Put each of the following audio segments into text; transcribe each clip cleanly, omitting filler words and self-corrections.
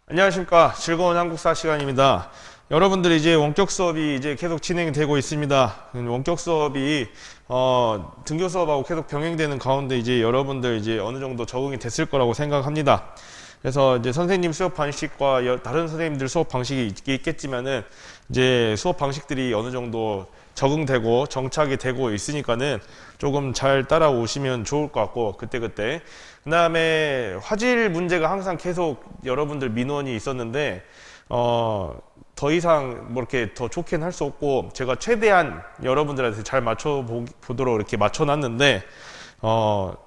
안녕하십니까. 즐거운 한국사 시간입니다. 여러분들 이제 원격 수업이 이제 계속 진행되고 있습니다. 원격 수업이 등교 수업하고 계속 병행되는 가운데 이제 여러분들 이제 어느 정도 적응이 됐을 거라고 생각합니다. 그래서 이제 선생님 수업 방식과 다른 선생님들 수업 방식이 있겠지만은 이제 수업 방식들이 어느 정도 적응되고 정착이 되고 있으니까는 조금 잘 따라오시면 좋을 것 같고, 그때그때. 그 다음에 화질 문제가 항상 계속 여러분들 민원이 있었는데, 더 이상 뭐 이렇게 더 좋게는 할 수 없고, 제가 최대한 여러분들한테 잘 맞춰보도록 이렇게 맞춰놨는데,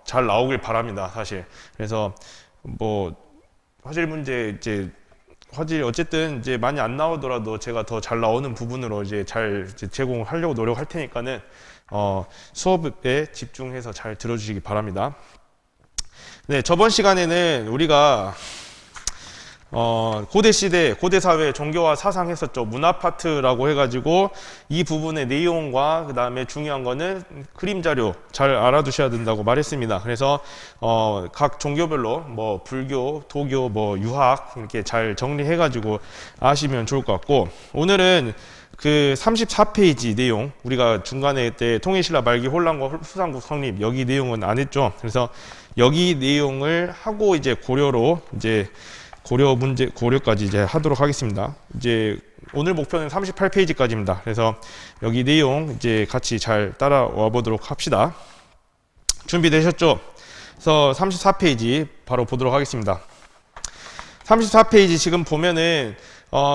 잘 나오길 바랍니다, 사실. 그래서 뭐, 화질 문제 화질 어쨌든 이제 많이 안 나오더라도 제가 더 잘 나오는 부분으로 이제 잘 제공하려고 노력할 테니까는 수업에 집중해서 잘 들어주시기 바랍니다. 네, 저번 시간에는 우리가 고대 시대, 고대 사회 종교와 사상 했었죠. 문화 파트라고 해가지고 이 부분의 내용과 그 다음에 중요한 거는 그림 자료 잘 알아두셔야 된다고 말했습니다. 그래서 각 종교별로 뭐 불교, 도교, 뭐 유학 이렇게 잘 정리해가지고 아시면 좋을 것 같고, 오늘은 그 34페이지 내용, 우리가 중간에 때 통일신라 말기 혼란과 후삼국 성립 여기 내용은 안 했죠. 그래서 여기 내용을 하고 이제 고려로 이제 고려까지 이제 하도록 하겠습니다. 이제 오늘 목표는 38페이지까지입니다. 그래서 여기 내용 이제 같이 잘 따라와 보도록 합시다. 준비되셨죠? 그래서 34페이지 바로 보도록 하겠습니다. 34페이지 지금 보면은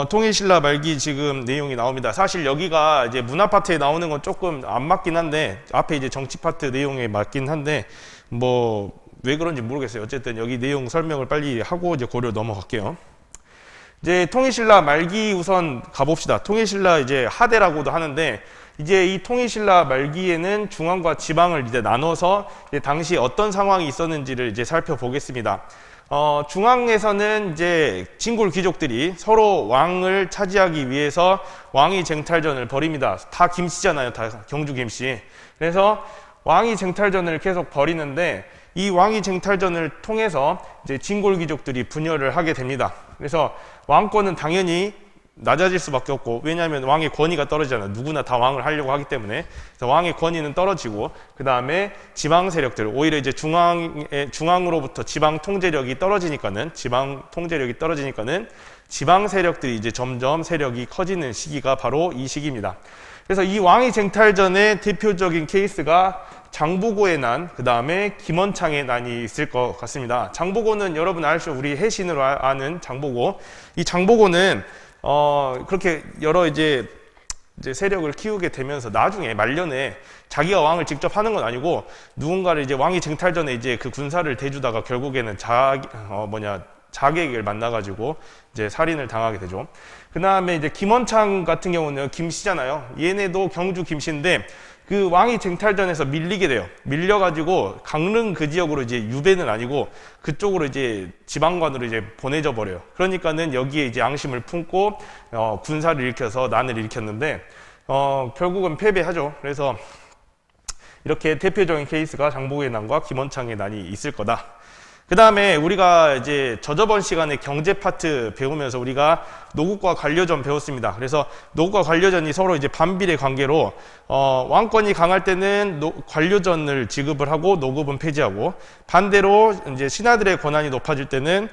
통일신라 말기 지금 내용이 나옵니다. 사실 여기가 이제 문화 파트에 나오는 건 조금 안 맞긴 한데, 앞에 이제 정치 파트 내용에 맞긴 한데 뭐 왜 그런지 모르겠어요. 어쨌든 여기 내용 설명을 빨리 하고 이제 고려 넘어갈게요. 이제 통일신라 말기 우선 가봅시다. 통일신라 이제 하대라고도 하는데, 이제 이 통일신라 말기에는 중앙과 지방을 이제 나눠서 이제 당시 어떤 상황이 있었는지를 이제 살펴보겠습니다. 중앙에서는 이제 진골 귀족들이 서로 왕을 차지하기 위해서 왕위 쟁탈전을 벌입니다. 다 김씨잖아요. 다 경주 김씨. 그래서 왕위 쟁탈전을 계속 벌이는데, 이 왕위 쟁탈전을 통해서 이제 진골 귀족들이 분열을 하게 됩니다. 그래서 왕권은 당연히 낮아질 수밖에 없고, 왜냐하면 왕의 권위가 떨어지잖아요. 누구나 다 왕을 하려고 하기 때문에. 그래서 왕의 권위는 떨어지고, 그 다음에 지방 세력들, 오히려 이제 중앙으로부터 지방 통제력이 떨어지니까는 지방 세력들이 이제 점점 세력이 커지는 시기가 바로 이 시기입니다. 그래서 이 왕위 쟁탈전의 대표적인 케이스가 장보고의 난, 그 다음에 김원창의 난이 있을 것 같습니다. 장보고는 여러분 아시죠? 우리 해신으로 아는 장보고. 이 장보고는 그렇게 여러 이제 세력을 키우게 되면서 나중에 말년에 자기가 왕을 직접 하는 건 아니고 누군가를 이제 왕위 쟁탈전에 이제 그 군사를 대주다가 결국에는 자객을 만나가지고 이제 살인을 당하게 되죠. 그 다음에 이제 김원창 같은 경우는 김씨잖아요. 얘네도 경주 김씨인데 그 왕위 쟁탈전에서 밀리게 돼요. 밀려가지고 강릉 그 지역으로 이제 유배는 아니고 그쪽으로 이제 지방관으로 이제 보내져 버려요. 그러니까는 여기에 이제 앙심을 품고 군사를 일으켜서 난을 일으켰는데 결국은 패배하죠. 그래서 이렇게 대표적인 케이스가 장보고의 난과 김원창의 난이 있을 거다. 그 다음에 우리가 이제 저저번 시간에 경제 파트 배우면서 우리가 노국과 관료전 배웠습니다. 그래서 노국과 관료전이 서로 이제 반비례 관계로 왕권이 강할 때는 관료전을 지급을 하고 노급은 폐지하고, 반대로 이제 신하들의 권한이 높아질 때는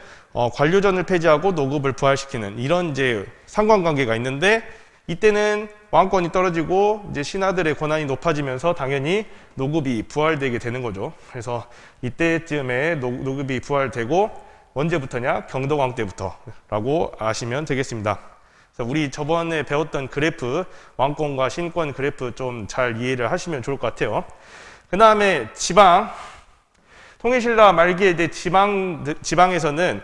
관료전을 폐지하고 노급을 부활시키는 이런 이제 상관관계가 있는데, 이때는 왕권이 떨어지고 이제 신하들의 권한이 높아지면서 당연히 노급이 부활되게 되는 거죠. 그래서 이때쯤에 노급이 부활되고, 언제부터냐? 경덕왕 때부터라고 아시면 되겠습니다. 그래서 우리 저번에 배웠던 그래프, 왕권과 신권 그래프 좀 잘 이해를 하시면 좋을 것 같아요. 그 다음에 지방, 통일신라 말기에 이제 지방에서는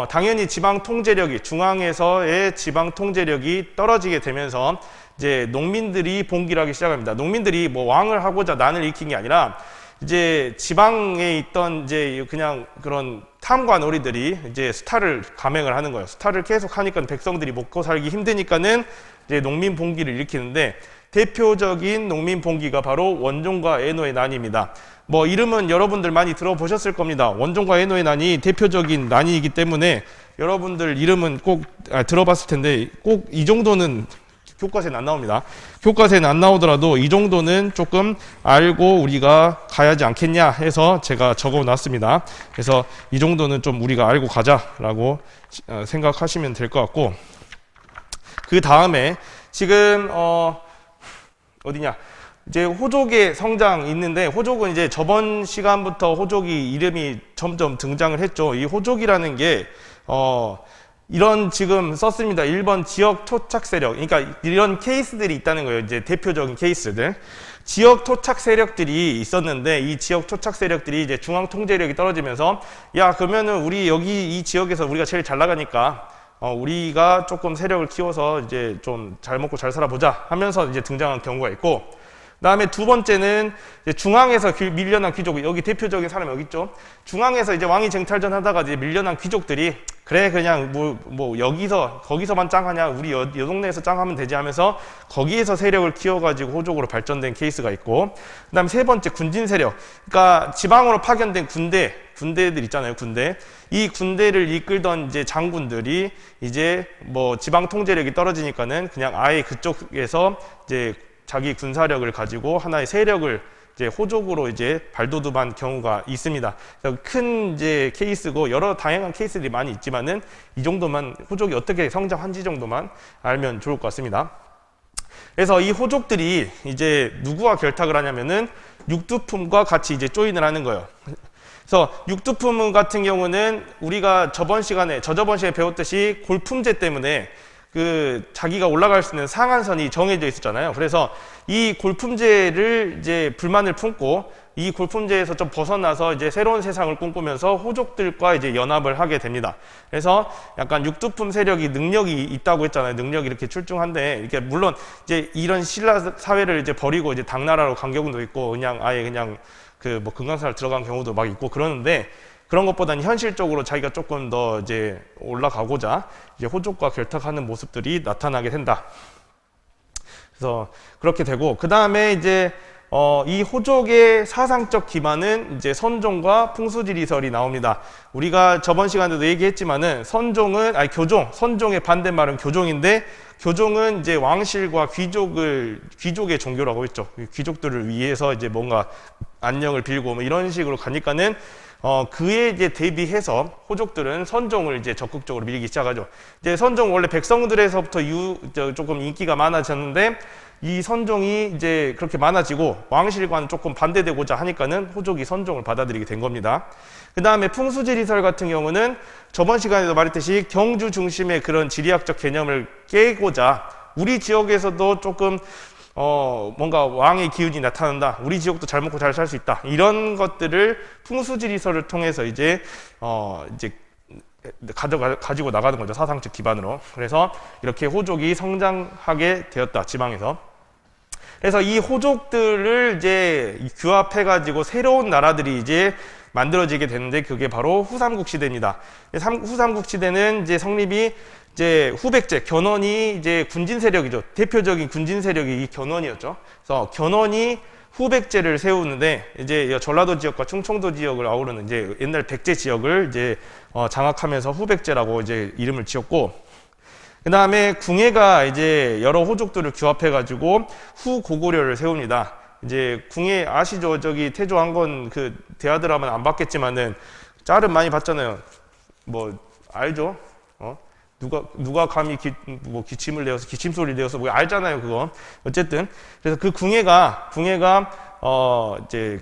당연히 지방 통제력이, 중앙에서의 지방 통제력이 떨어지게 되면서 이제 농민들이 봉기를 하기 시작합니다. 농민들이 뭐 왕을 하고자 난을 일으킨 게 아니라 이제 지방에 있던 이제 그냥 그런 탐관 어리들이 이제 수탈을 감행을 하는 거예요. 수탈을 계속 하니까 백성들이 먹고 살기 힘드니까는 이제 농민 봉기를 일으키는데, 대표적인 농민 봉기가 바로 원종과 애노의 난입니다. 뭐 이름은 여러분들 많이 들어보셨을 겁니다. 원종과 애노의 난이 대표적인 난이기 때문에 여러분들 이름은 꼭 들어봤을 텐데 꼭 이 정도는 교과서에는 안 나옵니다. 교과서에는 안 나오더라도 이 정도는 조금 알고 우리가 가야지 않겠냐 해서 제가 적어 놨습니다. 그래서 이 정도는 좀 우리가 알고 가자라고 생각하시면 될 것 같고, 그 다음에 지금 어디냐, 이제 호족의 성장 있는데, 호족은 이제 저번 시간부터 호족이 이름이 점점 등장을 했죠. 이 호족이라는 게 이런 지금 썼습니다. 1번 지역 토착 세력. 그러니까 이런 케이스들이 있다는 거예요. 이제 대표적인 케이스들. 지역 토착 세력들이 있었는데, 이 지역 토착 세력들이 이제 중앙 통제력이 떨어지면서, 야, 그러면은 우리 여기 이 지역에서 우리가 제일 잘 나가니까 우리가 조금 세력을 키워서 이제 좀 잘 먹고 잘 살아보자 하면서 이제 등장한 경우가 있고, 그 다음에 두 번째는 이제 중앙에서 밀려난 귀족, 여기 대표적인 사람이 여기 있죠. 중앙에서 이제 왕위 쟁탈전 하다가 이제 밀려난 귀족들이, 그래 그냥 뭐 여기서 거기서만 짱하냐, 우리 요 동네에서 짱하면 되지 하면서 거기에서 세력을 키워가지고 호족으로 발전된 케이스가 있고, 그 다음에 세 번째 군진 세력. 그러니까 지방으로 파견된 군대들 있잖아요. 군대. 이 군대를 이끌던 이제 장군들이 이제 뭐 지방 통제력이 떨어지니까는 그냥 아예 그쪽에서 이제 자기 군사력을 가지고 하나의 세력을 이제 호족으로 이제 발돋움한 경우가 있습니다. 그래서 큰 이제 케이스고, 여러 다양한 케이스들이 많이 있지만은 이 정도만, 호족이 어떻게 성장한지 정도만 알면 좋을 것 같습니다. 그래서 이 호족들이 이제 누구와 결탁을 하냐면은 육두품과 같이 이제 조인을 하는 거예요. 그래서 육두품 같은 경우는 우리가 저저번 시간에 배웠듯이 골품제 때문에 그 자기가 올라갈 수 있는 상한선이 정해져 있었잖아요. 그래서 이 골품제를 이제 불만을 품고, 이 골품제에서 좀 벗어나서 이제 새로운 세상을 꿈꾸면서 호족들과 이제 연합을 하게 됩니다. 그래서 약간 육두품 세력이 능력이 있다고 했잖아요. 능력이 이렇게 출중한데, 이렇게 물론 이제 이런 신라 사회를 이제 버리고 이제 당나라로 간 경우도 있고, 그냥 아예 그냥 그 뭐 금강산을 들어간 경우도 막 있고 그러는데, 그런 것보다는 현실적으로 자기가 조금 더 이제 올라가고자 이제 호족과 결탁하는 모습들이 나타나게 된다. 그래서 그렇게 되고, 그 다음에 이제 이 호족의 사상적 기반은 이제 선종과 풍수지리설이 나옵니다. 우리가 저번 시간에도 얘기했지만은 선종의 반대말은 교종인데, 교종은 이제 왕실과 귀족의 종교라고 했죠. 귀족들을 위해서 이제 뭔가 안녕을 빌고 뭐 이런 식으로 가니까는 그에 이제 대비해서 호족들은 선종을 이제 적극적으로 밀기 시작하죠. 이제 선종 원래 백성들에서부터 조금 인기가 많아졌는데, 이 선종이 이제 그렇게 많아지고 왕실과는 조금 반대되고자 하니까는 호족이 선종을 받아들이게 된 겁니다. 그 다음에 풍수지리설 같은 경우는 저번 시간에도 말했듯이 경주 중심의 그런 지리학적 개념을 깨고자 우리 지역에서도 조금 뭔가 왕의 기운이 나타난다, 우리 지역도 잘 먹고 잘 살 수 있다, 이런 것들을 풍수지리설을 통해서 이제 가지고 나가는 거죠. 사상적 기반으로. 그래서 이렇게 호족이 성장하게 되었다, 지방에서. 그래서 이 호족들을 이제 규합해가지고 새로운 나라들이 이제 만들어지게 되는데, 그게 바로 후삼국 시대입니다. 후삼국 시대는 이제 성립이 이제 후백제, 견훤이 이제 군진 세력이죠. 대표적인 군진 세력이 이 견훤이었죠. 그래서 견훤이 후백제를 세우는데, 이제 전라도 지역과 충청도 지역을 아우르는 이제 옛날 백제 지역을 이제 장악하면서 후백제라고 이제 이름을 지었고, 그 다음에 궁예가 이제 여러 호족들을 규합해가지고 후고구려를 세웁니다. 이제 궁예 아시죠? 저기 태조왕건 그 대하드라마는 안 봤겠지만은 짤은 많이 봤잖아요. 뭐 알죠? 누가 감히 기침을 내어서 기침소리 내어서 뭐 알잖아요, 그거. 어쨌든 그래서 그 궁예가 이제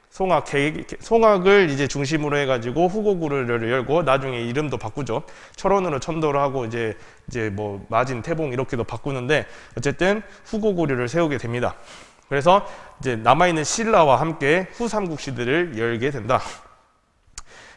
송악을 이제 중심으로 해가지고 후고구려를 열고, 나중에 이름도 바꾸죠. 철원으로 천도를 하고 이제 뭐 마진, 태봉 이렇게도 바꾸는데, 어쨌든 후고구려를 세우게 됩니다. 그래서 이제 남아있는 신라와 함께 후삼국 시대를 열게 된다.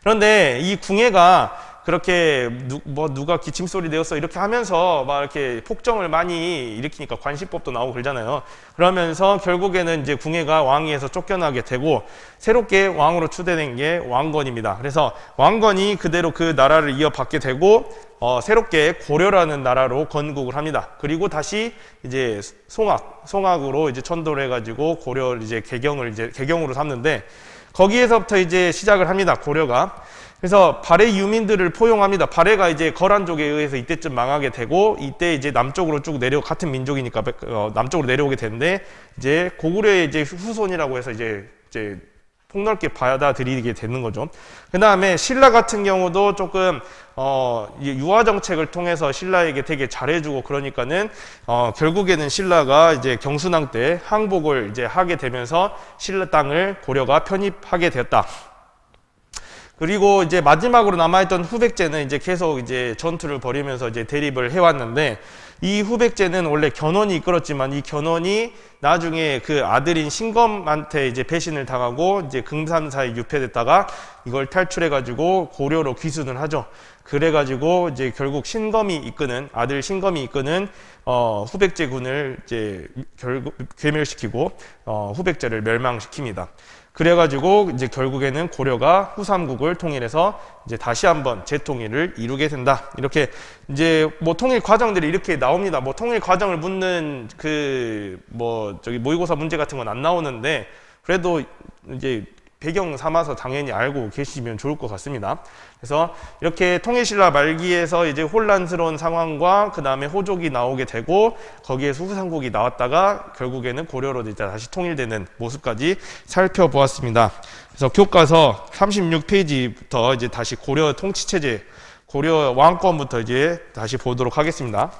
그런데 이 궁예가 그렇게 누가 기침소리 내었어 이렇게 하면서 막 이렇게 폭정을 많이 일으키니까 관시법도 나오고 그러잖아요. 그러면서 결국에는 이제 궁예가 왕위에서 쫓겨나게 되고, 새롭게 왕으로 추대된 게 왕건입니다. 그래서 왕건이 그대로 그 나라를 이어받게 되고, 새롭게 고려라는 나라로 건국을 합니다. 그리고 다시 이제 송악으로 이제 천도를 해가지고 고려 이제 개경으로 삼는데, 거기에서부터 이제 시작을 합니다, 고려가. 그래서 발해 유민들을 포용합니다. 발해가 이제 거란족에 의해서 이때쯤 망하게 되고, 이때 이제 남쪽으로 쭉 같은 민족이니까 남쪽으로 내려오게 되는데, 이제 고구려의 이제 후손이라고 해서 이제 폭넓게 받아들이게 되는 거죠. 그 다음에 신라 같은 경우도 조금 유화 정책을 통해서 신라에게 되게 잘해주고, 그러니까는 결국에는 신라가 이제 경순왕 때 항복을 이제 하게 되면서 신라 땅을 고려가 편입하게 되었다. 그리고 이제 마지막으로 남아있던 후백제는 이제 계속 이제 전투를 벌이면서 이제 대립을 해왔는데, 이 후백제는 원래 견훤이 이끌었지만, 이 견훤이 나중에 그 아들인 신검한테 이제 배신을 당하고 이제 금산사에 유폐됐다가 이걸 탈출해가지고 고려로 귀순을 하죠. 그래가지고 이제 결국 신검이 이끄는, 아들 신검이 이끄는 후백제군을 이제 결국 괴멸시키고 후백제를 멸망시킵니다. 그래가지고 이제 결국에는 고려가 후삼국을 통일해서 이제 다시 한번 재통일을 이루게 된다. 이렇게 이제 뭐 통일 과정들이 이렇게 나옵니다. 뭐 통일 과정을 묻는 모의고사 문제 같은 건 안 나오는데, 그래도 이제 배경 삼아서 당연히 알고 계시면 좋을 것 같습니다. 그래서 이렇게 통일신라 말기에서 이제 혼란스러운 상황과 그 다음에 호족이 나오게 되고, 거기에서 후삼국이 나왔다가 결국에는 고려로 이제 다시 통일되는 모습까지 살펴보았습니다. 그래서 교과서 36페이지부터 이제 다시 고려 통치체제, 고려 왕권부터 이제 다시 보도록 하겠습니다.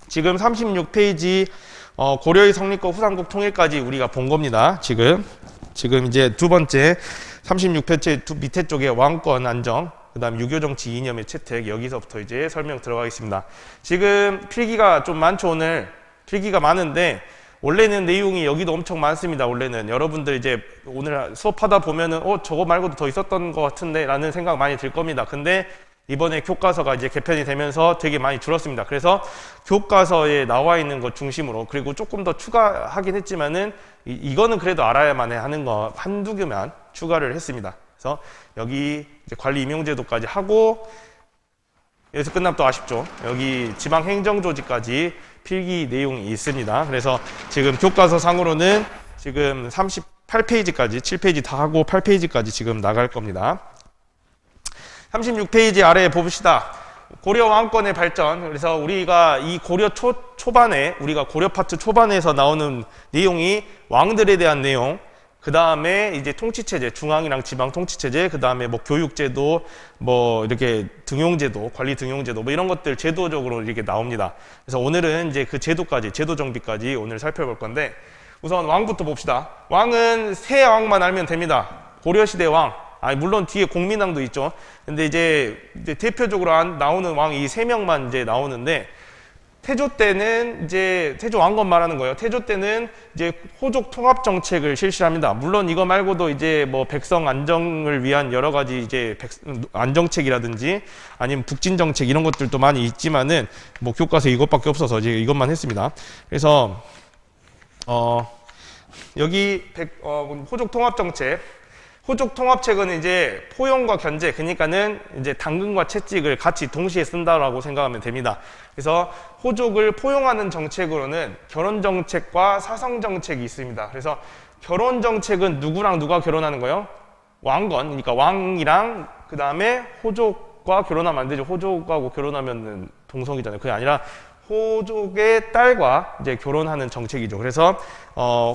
지금 36페이지 고려의 성립과 후삼국 통일까지 우리가 본 겁니다. 지금 이제 두 번째 36페이지 밑에 쪽에 왕권 안정, 그 다음 유교정치 이념의 채택, 여기서부터 이제 설명 들어가겠습니다. 지금 필기가 좀 많죠. 오늘 필기가 많은데, 원래는 내용이 여기도 엄청 많습니다. 원래는 여러분들 이제 오늘 수업하다 보면은 저거 말고도 더 있었던 것 같은데 라는 생각 많이 들 겁니다. 근데 이번에 교과서가 이제 개편이 되면서 되게 많이 줄었습니다. 그래서 교과서에 나와 있는 것 중심으로, 그리고 조금 더 추가하긴 했지만은 이거는 그래도 알아야만 하는 거 한두 개만 추가를 했습니다. 그래서 여기 이제 관리 임용제도까지 하고, 여기서 끝나면 또 아쉽죠. 여기 지방행정조직까지 필기 내용이 있습니다. 그래서 지금 교과서 상으로는 지금 38페이지까지 7페이지 다 하고 8페이지까지 지금 나갈 겁니다. 36페이지 아래에 봅시다. 고려 왕권의 발전. 그래서 우리가 이 고려 초반에, 우리가 고려 파트 초반에서 나오는 내용이 왕들에 대한 내용, 그 다음에 이제 통치체제, 중앙이랑 지방 통치체제, 그 다음에 뭐 교육제도, 뭐 이렇게 등용제도, 관리 등용제도, 뭐 이런 것들 제도적으로 이렇게 나옵니다. 그래서 오늘은 이제 그 제도까지, 제도 정비까지 오늘 살펴볼 건데, 우선 왕부터 봅시다. 왕은 세 왕만 알면 됩니다. 고려시대 왕. 물론 뒤에 공민왕도 있죠. 근데 이제 대표적으로 나오는 왕이 이 세 명만 이제 나오는데, 태조 때는 이제 태조 왕건 말하는 거예요. 태조 때는 이제 호족 통합 정책을 실시합니다. 물론 이거 말고도 이제 뭐 백성 안정을 위한 여러 가지 이제 안정책이라든지 아니면 북진 정책 이런 것들도 많이 있지만은 뭐 교과서에 이것밖에 없어서 이제 이것만 했습니다. 그래서 여기 호족 통합 정책. 호족 통합책은 이제 포용과 견제, 그러니까는 이제 당근과 채찍을 같이 동시에 쓴다라고 생각하면 됩니다. 그래서 호족을 포용하는 정책으로는 결혼 정책과 사성 정책이 있습니다. 그래서 결혼 정책은 누구랑 누가 결혼하는 거예요? 왕건, 그러니까 왕이랑 그 다음에 호족과 결혼하면 안 되죠. 호족하고 결혼하면은 동성이잖아요. 그게 아니라 호족의 딸과 이제 결혼하는 정책이죠. 그래서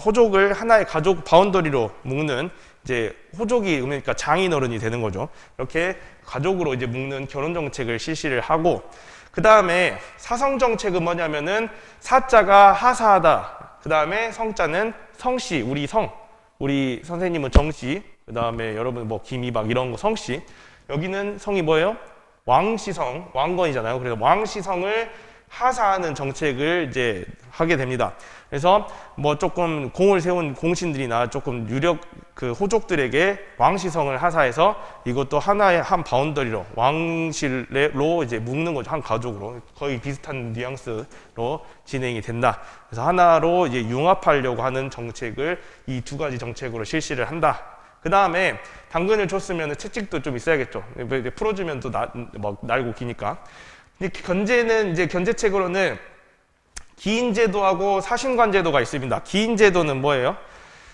호족을 하나의 가족 바운더리로 묶는, 이제 호족이 그러니까 장인어른이 되는 거죠. 이렇게 가족으로 이제 묶는 결혼 정책을 실시를 하고, 그 다음에 사성 정책은 뭐냐면은 사자가 하사하다, 그 다음에 성자는 성씨, 우리 선생님은 정씨, 그 다음에 여러분 뭐 김이박 이런 거 성씨, 여기는 성이 뭐예요? 왕시성, 왕건이잖아요. 그래서 왕시성을 하사하는 정책을 이제 하게 됩니다. 그래서 뭐 조금 공을 세운 공신들이나 조금 유력 그 호족들에게 왕시성을 하사해서 이것도 하나의 한 바운더리로 왕실로 이제 묶는 거죠. 한 가족으로 거의 비슷한 뉘앙스로 진행이 된다. 그래서 하나로 이제 융합하려고 하는 정책을 이 두 가지 정책으로 실시를 한다. 그 다음에 당근을 줬으면 채찍도 좀 있어야겠죠. 풀어주면 또 날고 기니까. 견제는 이제 견제책으로는 기인제도하고 사신관제도가 있습니다. 기인제도는 뭐예요?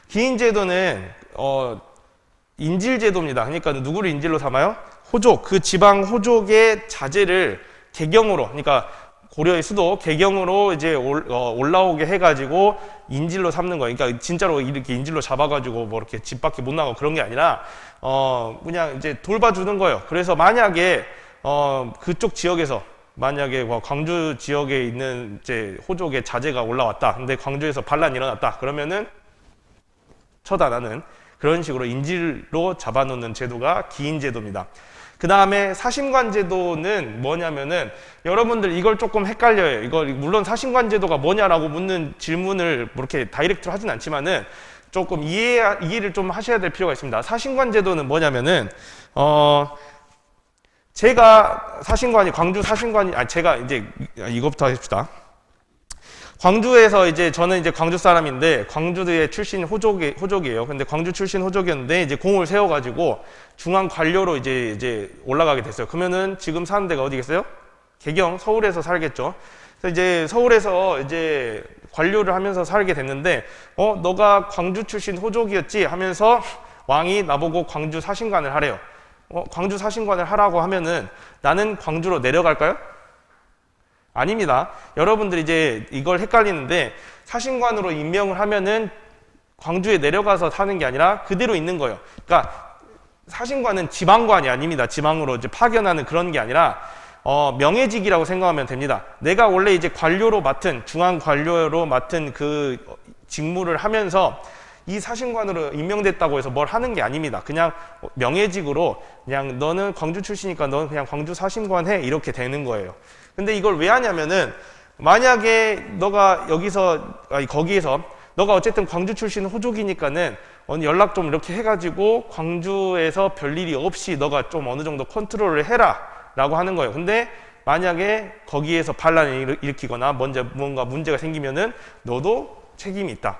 기인제도는 인질제도입니다. 그러니까 누구를 인질로 삼아요? 호족, 그 지방 호족의 자재를 개경으로, 그러니까 고려의 수도 개경으로 이제 올라오게 해가지고 인질로 삼는 거예요. 그러니까 진짜로 이렇게 인질로 잡아가지고 뭐 이렇게 집 밖에 못 나가고 그런 게 아니라 그냥 이제 돌봐주는 거예요. 그래서 만약에 그쪽 지역에서 만약에 광주 지역에 있는 이제 호족의 자재가 올라왔다. 근데 광주에서 반란이 일어났다. 그러면은 처단하는 그런 식으로 인질로 잡아놓는 제도가 기인제도입니다. 그 다음에 사신관제도는 뭐냐면은 여러분들 이걸 조금 헷갈려요. 이걸 물론 사신관제도가 뭐냐라고 묻는 질문을 뭐 이렇게 다이렉트로 하진 않지만은 조금 이해를 좀 하셔야 될 필요가 있습니다. 사신관제도는 뭐냐면은 제가 사신관이 광주 사신관이 제가 이제 이것부터 합시다. 광주에서 이제 저는 이제 광주 사람인데 광주의 출신 호족이에요. 근데 광주 출신 호족이었는데 이제 공을 세워가지고 중앙 관료로 이제 올라가게 됐어요. 그러면은 지금 사는 데가 어디겠어요? 개경 서울에서 살겠죠. 그래서 이제 서울에서 이제 관료를 하면서 살게 됐는데 너가 광주 출신 호족이었지 하면서 왕이 나보고 광주 사신관을 하래요. 광주 사신관을 하라고 하면은 나는 광주로 내려갈까요? 아닙니다. 여러분들이 이제 이걸 헷갈리는데 사신관으로 임명을 하면은 광주에 내려가서 사는 게 아니라 그대로 있는 거예요. 그러니까 사신관은 지방관이 아닙니다. 지방으로 이제 파견하는 그런 게 아니라 명예직이라고 생각하면 됩니다. 내가 원래 이제 관료로 맡은 중앙 관료로 맡은 그 직무를 하면서 이 사신관으로 임명됐다고 해서 뭘 하는 게 아닙니다. 그냥 명예직으로 그냥 너는 광주 출신이니까 너는 그냥 광주 사신관 해 이렇게 되는 거예요. 근데 이걸 왜 하냐면은 만약에 너가 거기에서 너가 어쨌든 광주 출신 호족이니까는 연락 좀 이렇게 해가지고 광주에서 별일이 없이 너가 좀 어느 정도 컨트롤을 해라 라고 하는 거예요. 근데 만약에 거기에서 반란을 일으키거나 뭔가 문제가 생기면은 너도 책임이 있다.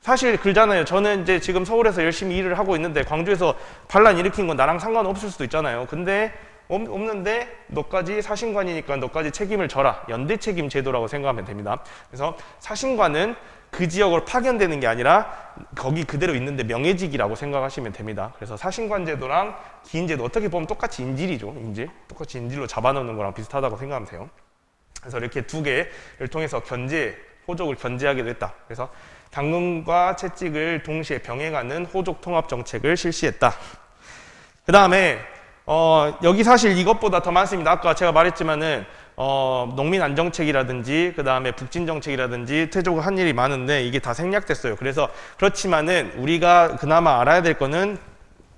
사실 그러잖아요. 저는 이제 지금 서울에서 열심히 일을 하고 있는데 광주에서 반란 일으킨 건 나랑 상관없을 수도 있잖아요. 근데 없는데 너까지 사신관이니까 너까지 책임을 져라. 연대 책임 제도라고 생각하면 됩니다. 그래서 사신관은 그 지역으로 파견되는 게 아니라 거기 그대로 있는데 명예직이라고 생각하시면 됩니다. 그래서 사신관 제도랑 기인 제도 어떻게 보면 똑같이 인질이죠. 똑같이 인질로 잡아놓는 거랑 비슷하다고 생각하면 돼요. 그래서 이렇게 두 개를 통해서 호족을 견제하게 됐다. 그래서 당금과 채찍을 동시에 병행하는 호족 통합 정책을 실시했다. 그 다음에 여기 사실 이것보다 더 많습니다. 아까 제가 말했지만은 농민 안정책이라든지 그 다음에 북진 정책이라든지 태조가 한 일이 많은데 이게 다 생략됐어요. 그래서 그렇지만은 우리가 그나마 알아야 될 거는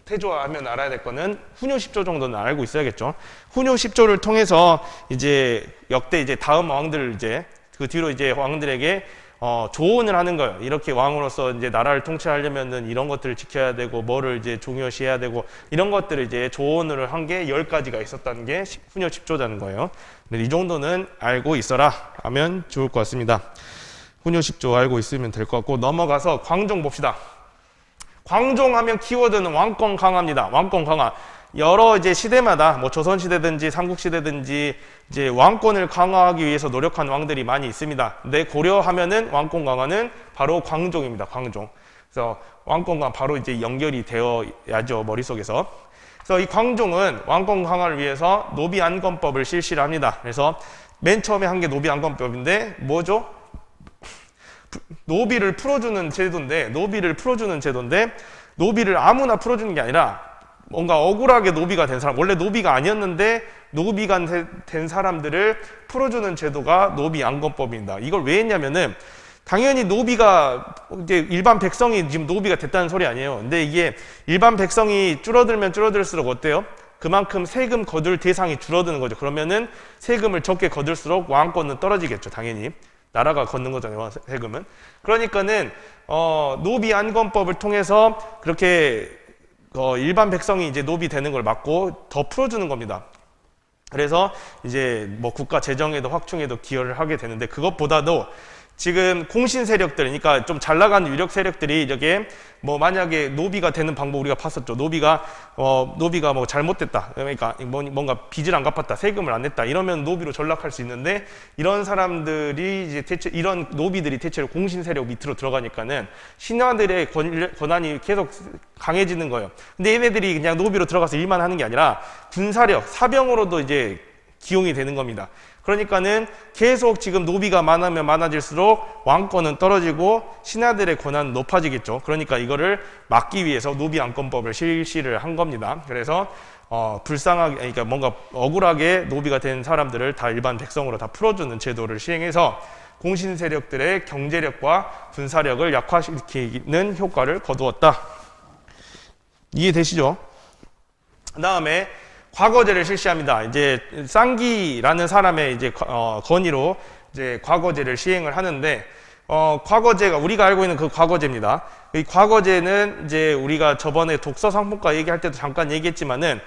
태조하면 알아야 될 거는 훈요 10조 정도는 알고 있어야겠죠. 훈요 10조를 통해서 이제 역대 이제 다음 왕들 이제 그 뒤로 이제 왕들에게 조언을 하는 거예요. 이렇게 왕으로서 이제 나라를 통치하려면은 이런 것들을 지켜야 되고, 뭐를 이제 중요시해야 되고, 이런 것들을 이제 조언을 한 게 10가지가 있었다는 게 훈요 10조라는 거예요. 이 정도는 알고 있어라 하면 좋을 것 같습니다. 훈요 10조 알고 있으면 될 것 같고, 넘어가서 광종 봅시다. 광종 하면 키워드는 왕권 강화입니다. 왕권 강화. 여러 이제 시대마다 뭐 조선 시대든지 삼국 시대든지 이제 왕권을 강화하기 위해서 노력한 왕들이 많이 있습니다. 근데 고려하면은 왕권 강화는 바로 광종입니다. 광종. 그래서 왕권 강화 바로 이제 연결이 되어야죠, 머릿속에서. 그래서 이 광종은 왕권 강화를 위해서 노비안건법을 실시를 합니다. 그래서 맨 처음에 한 게 노비안건법인데 뭐죠? 노비를 풀어주는 제도인데 노비를 아무나 풀어주는 게 아니라 뭔가 억울하게 노비가 된 사람, 원래 노비가 아니었는데 노비가 된 사람들을 풀어주는 제도가 노비안건법입니다. 이걸 왜 했냐면은 당연히 노비가 이제 일반 백성이 지금 노비가 됐다는 소리 아니에요. 근데 이게 일반 백성이 줄어들면 줄어들수록 어때요? 그만큼 세금 거둘 대상이 줄어드는 거죠. 그러면은 세금을 적게 거둘수록 왕권은 떨어지겠죠. 당연히 나라가 걷는 거잖아요. 세금은. 그러니까는 노비안건법을 통해서 그렇게 일반 백성이 이제 노비 되는 걸 막고 더 풀어주는 겁니다. 그래서 이제 뭐 국가 재정에도 확충에도 기여를 하게 되는데, 그것보다도 지금 공신 세력들, 그러니까 좀 잘 나가는 유력 세력들이 이렇게 뭐 만약에 노비가 되는 방법 우리가 봤었죠. 노비가 뭐 잘못됐다. 그러니까 뭔가 빚을 안 갚았다. 세금을 안 냈다. 이러면 노비로 전락할 수 있는데 이런 사람들이 이제 이런 노비들이 대체로 공신 세력 밑으로 들어가니까는 신하들의 권한이 계속 강해지는 거예요. 근데 얘네들이 그냥 노비로 들어가서 일만 하는 게 아니라 군사력, 사병으로도 이제 기용이 되는 겁니다. 그러니까는 계속 지금 노비가 많으면 많아질수록 왕권은 떨어지고 신하들의 권한은 높아지겠죠. 그러니까 이거를 막기 위해서 노비 안건법을 실시를 한 겁니다. 그래서 불쌍하게, 그러니까 뭔가 억울하게 노비가 된 사람들을 다 일반 백성으로 다 풀어주는 제도를 시행해서 공신 세력들의 경제력과 군사력을 약화시키는 효과를 거두었다. 이해되시죠? 그 다음에 과거제를 실시합니다. 이제 쌍기라는 사람의 이제 건의로 이제 과거제를 시행을 하는데 과거제가 우리가 알고 있는 그 과거제입니다. 이 과거제는 이제 우리가 저번에 독서 상품과 얘기할 때도 잠깐 얘기했지만은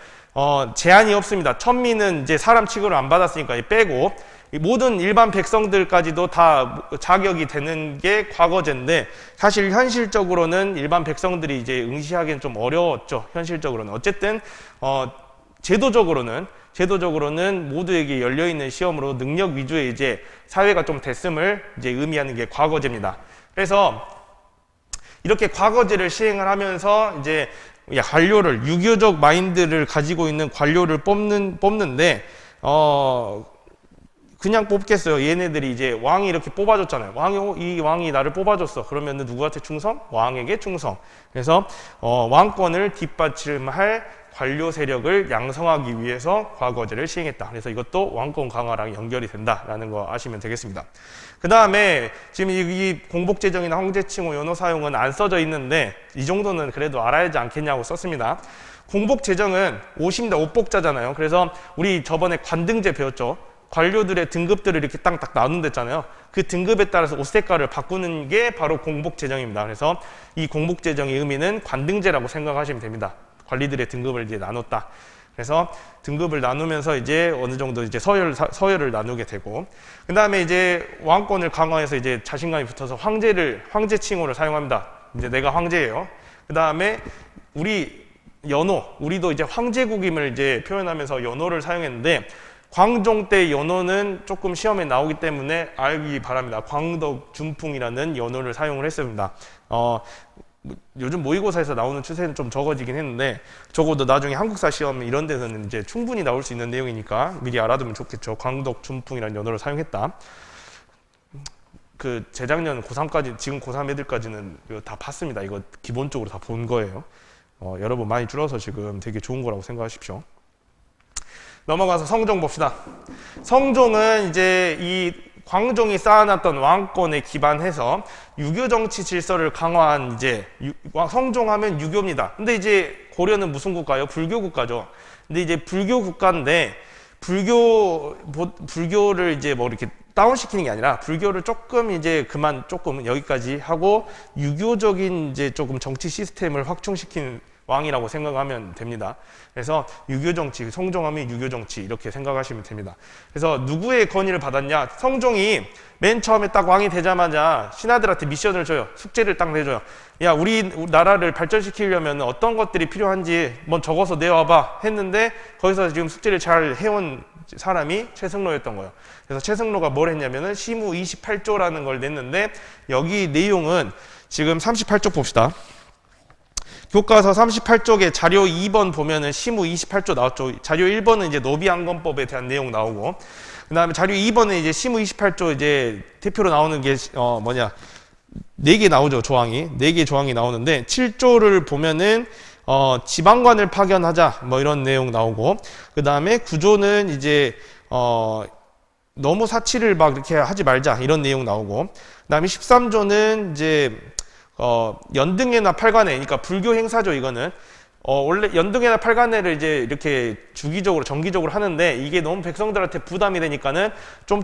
제한이 없습니다. 천민은 이제 사람 취급을 안 받았으니까 빼고 모든 일반 백성들까지도 다 자격이 되는 게 과거제인데 사실 현실적으로는 일반 백성들이 이제 응시하기는 좀 어려웠죠. 현실적으로는 어쨌든 제도적으로는 모두에게 열려있는 시험으로 능력 위주의 이제 사회가 좀 됐음을 이제 의미하는 게 과거제입니다. 그래서 이렇게 과거제를 시행을 하면서 이제 관료를, 유교적 마인드를 가지고 있는 관료를 뽑는데, 그냥 뽑겠어요. 얘네들이 이제 왕이 이렇게 뽑아줬잖아요. 이 왕이 나를 뽑아줬어. 그러면 누구한테 충성? 왕에게 충성. 그래서 왕권을 뒷받침할 관료 세력을 양성하기 위해서 과거제를 시행했다. 그래서 이것도 왕권 강화랑 연결이 된다라는 거 아시면 되겠습니다. 그 다음에 지금 이 공복제정이나 황제칭호 연호 사용은 안 써져 있는데 이 정도는 그래도 알아야 하지 않겠냐고 썼습니다. 공복제정은 옷입니다. 옷복자잖아요. 그래서 우리 저번에 관등제 배웠죠. 관료들의 등급들을 이렇게 딱 나눈댔잖아요. 그 등급에 따라서 옷 색깔을 바꾸는 게 바로 공복제정입니다. 그래서 이 공복제정의 의미는 관등제라고 생각하시면 됩니다. 관리들의 등급을 이제 나눴다. 그래서 등급을 나누면서 이제 어느 정도 이제 서열을 나누게 되고, 그 다음에 이제 왕권을 강화해서 이제 자신감이 붙어서 황제 칭호를 사용합니다. 이제 내가 황제예요. 그 다음에 우리도 이제 황제국임을 이제 표현하면서 연호를 사용했는데, 광종 때 연호는 조금 시험에 나오기 때문에 알기 바랍니다. 광덕 준풍이라는 연호를 사용을 했습니다. 요즘 모의고사에서 나오는 추세는 좀 적어지긴 했는데 적어도 나중에 한국사 시험 이런 데서는 이제 충분히 나올 수 있는 내용이니까 미리 알아두면 좋겠죠. 광덕 준풍이라는 연호를 사용했다. 그 재작년 고3까지, 지금 고3 애들까지는 다 봤습니다. 이거 기본적으로 다 본 거예요. 여러분 많이 줄어서 지금 되게 좋은 거라고 생각하십시오. 넘어가서 성종 봅시다. 성종은 이제 이 광종이 쌓아놨던 왕권에 기반해서 유교 정치 질서를 강화한 이제 성종하면 유교입니다. 근데 이제 고려는 무슨 국가예요? 불교 국가죠. 근데 이제 불교 국가인데 불교를 이제 뭐 이렇게 다운시키는 게 아니라 불교를 조금 여기까지 하고 유교적인 이제 조금 정치 시스템을 확충시킨 왕이라고 생각하면 됩니다. 그래서 유교정치, 성종하면 유교정치 이렇게 생각하시면 됩니다. 그래서 누구의 건의를 받았냐? 성종이 맨 처음에 딱 왕이 되자마자 신하들한테 미션을 줘요. 숙제를 딱 내줘요. 야, 우리 나라를 발전시키려면 어떤 것들이 필요한지 적어서 내와봐 했는데 거기서 지금 숙제를 잘 해온 사람이 최승로였던 거예요. 그래서 최승로가 뭘 했냐면은 시무 28조라는 걸 냈는데 여기 내용은 지금 38쪽 봅시다. 교과서 38쪽에 자료 2번 보면은 시무 28조 나왔죠. 자료 1번은 이제 노비안건법에 대한 내용 나오고, 그 다음에 자료 2번은 이제 시무 28조 이제 대표로 나오는 게 4개 나오죠. 조항이. 4개 조항이 나오는데 7조를 보면은 지방관을 파견하자 뭐 이런 내용 나오고, 그 다음에 9조는 이제 너무 사치를 막 이렇게 하지 말자 이런 내용 나오고, 그 다음에 13조는 이제 연등회나 팔관회, 그러니까 불교 행사죠. 이거는 원래 연등회나 팔관회를 이제 이렇게 주기적으로 정기적으로 하는데 이게 너무 백성들한테 부담이 되니까는 좀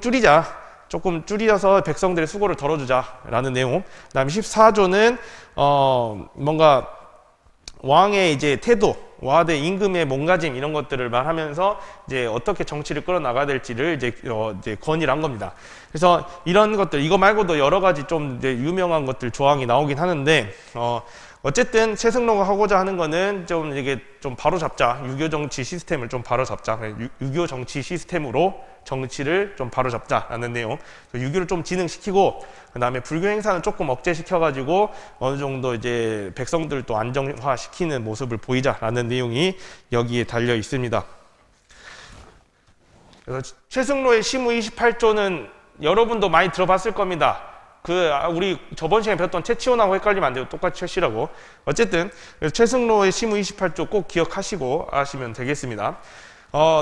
조금 줄여서 백성들의 수고를 덜어주자라는 내용. 그다음에 14조는 뭔가 왕의 이제 태도, 와대 임금의 몸가짐 이런 것들을 말하면서 이제 어떻게 정치를 끌어나가야 될지를 이제 건의를 한 겁니다. 그래서 이런 것들 이거 말고도 여러 가지 좀 이제 유명한 것들 조항이 나오긴 하는데 어쨌든 최승로가 하고자 하는 거는 좀 이게 좀 바로 잡자. 유교 정치 시스템을 좀 바로 잡자. 유교 정치 시스템으로 정치를 좀 바로 잡자라는 내용. 유교를 좀 진흥시키고 그다음에 불교 행사는 조금 억제시켜 가지고 어느 정도 이제 백성들도 안정화시키는 모습을 보이자라는 내용이 여기에 달려 있습니다. 그래서 최승로의 시무 28조는 여러분도 많이 들어봤을 겁니다. 우리 저번 시간에 배웠던 최치원하고 헷갈리면 안 돼요. 똑같이 최씨라고. 어쨌든 최승로의 시무 28조 꼭 기억하시고 하시면 되겠습니다.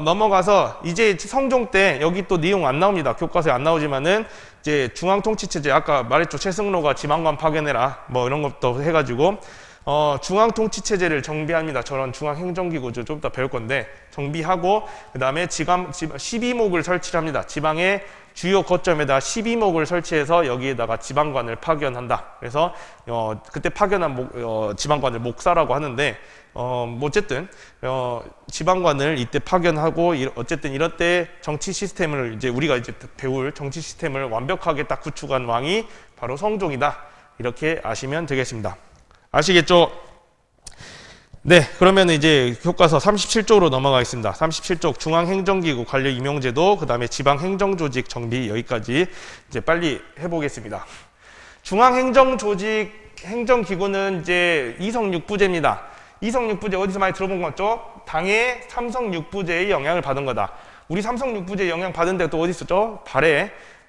넘어가서 이제 성종 때 여기 또 내용 안 나옵니다. 교과서에 안 나오지만은 이제 중앙통치체제 아까 말했죠. 최승로가 지방관 파견해라 뭐 이런 것도 해가지고 중앙통치체제를 정비합니다. 저런 중앙행정기구 좀 이따 배울 건데 정비하고 그 다음에 12목을 설치를 합니다. 지방의 주요 거점에다 12목을 설치해서 여기에다가 지방관을 파견한다. 그래서 그때 파견한 지방관을 목사라고 하는데 뭐 어쨌든 지방관을 이때 파견하고 어쨌든 이럴 때 정치 시스템을 이제 우리가 이제 배울 정치 시스템을 완벽하게 딱 구축한 왕이 바로 성종이다. 이렇게 아시면 되겠습니다. 아시겠죠? 네, 그러면 이제 교과서 37쪽으로 넘어가겠습니다. 37쪽 중앙행정기구 관련 임용제도, 그 다음에 지방행정조직 정비 여기까지 이제 빨리 해보겠습니다. 중앙행정조직 행정기구는 이제 이성육부제입니다. 이성육부제 어디서 많이 들어본 거 같죠? 당의 삼성육부제의 영향을 받은 거다. 우리 삼성육부제 영향 받은 데가 또 어디 있었죠?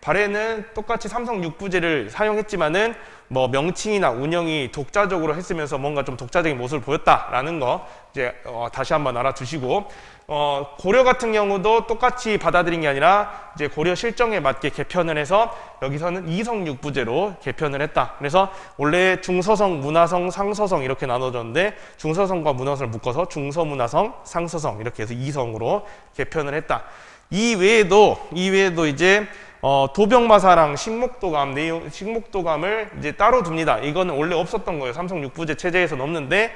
발해는 똑같이 삼성육부제를 사용했지만은 뭐 명칭이나 운영이 독자적으로 했으면서 뭔가 좀 독자적인 모습을 보였다라는 거 이제 다시 한번 알아두시고 고려 같은 경우도 똑같이 받아들인 게 아니라 이제 고려 실정에 맞게 개편을 해서 여기서는 이성육부제로 개편을 했다. 그래서 원래 중서성, 문화성, 상서성 이렇게 나눠졌는데 중서성과 문화성을 묶어서 중서문화성, 상서성 이렇게 해서 이성으로 개편을 했다. 이 외에도 이제 도병마사랑 식목도감을 이제 따로 둡니다. 이거는 원래 없었던 거예요. 삼성육부제 체제에서는 없는데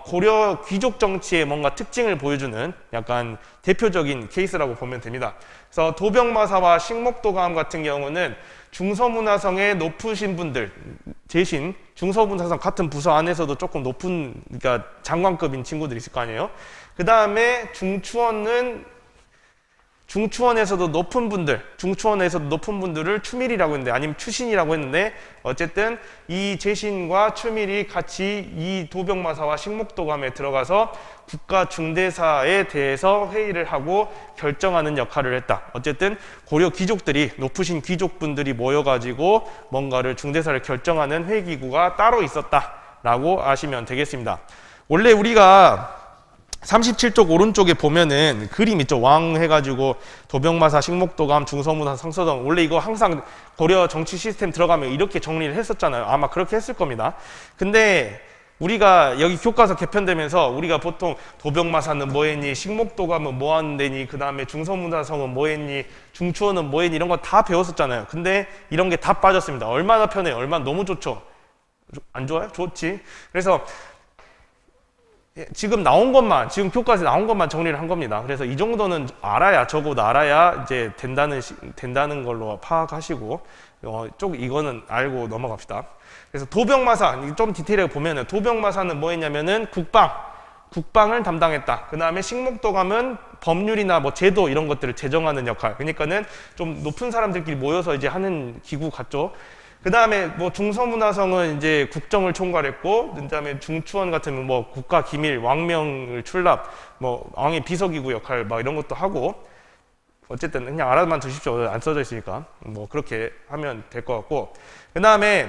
고려 귀족 정치의 뭔가 특징을 보여주는 약간 대표적인 케이스라고 보면 됩니다. 그래서 도병마사와 식목도감 같은 경우는 중서문화성의 높으신 분들 대신 중서문화성 같은 부서 안에서도 조금 높은 그러니까 장관급인 친구들이 있을 거 아니에요. 그 다음에 중추원에서도 높은 분들을 추밀이라고 했는데 아니면 추신이라고 했는데 어쨌든 이 제신과 추밀이 같이 이 도병마사와 식목도감에 들어가서 국가 중대사에 대해서 회의를 하고 결정하는 역할을 했다. 어쨌든 고려 귀족들이 높으신 귀족분들이 모여가지고 뭔가를 중대사를 결정하는 회의기구가 따로 있었다라고 아시면 되겠습니다. 원래 우리가 37쪽 오른쪽에 보면은 그림 있죠. 왕 해가지고 도병마사, 식목도감, 중서문화, 상서동. 원래 이거 항상 고려 정치 시스템 들어가면 이렇게 정리를 했었잖아요. 아마 그렇게 했을 겁니다. 근데 우리가 여기 교과서 개편되면서 우리가 보통 도병마사는 뭐 했니, 식목도감은 뭐 하는 데니, 그 다음에 중서문화성은 뭐 했니, 중추원은 뭐 했니 이런 거 다 배웠었잖아요. 근데 이런 게 다 빠졌습니다. 얼마나 편해요. 얼마나 너무 좋죠. 안 좋아요? 좋지. 그래서 지금 교과서에 나온 것만 정리를 한 겁니다. 그래서 이 정도는 적어도 알아야 이제 된다는 걸로 파악하시고, 이거는 알고 넘어갑시다. 그래서 도병마사, 좀 디테일하게 보면은, 도병마사는 뭐 했냐면은 국방을 담당했다. 그 다음에 식목도감은 법률이나 뭐 제도 이런 것들을 제정하는 역할. 그러니까는 좀 높은 사람들끼리 모여서 이제 하는 기구 같죠. 그 다음에 뭐 중서문화성은 이제 국정을 총괄했고, 그 다음에 중추원 같은 뭐 국가 기밀, 왕명을 출납, 뭐 왕의 비서기구 역할 막 이런 것도 하고, 어쨌든 그냥 알아만 두십시오. 안 써져 있으니까. 뭐 그렇게 하면 될 것 같고. 그 다음에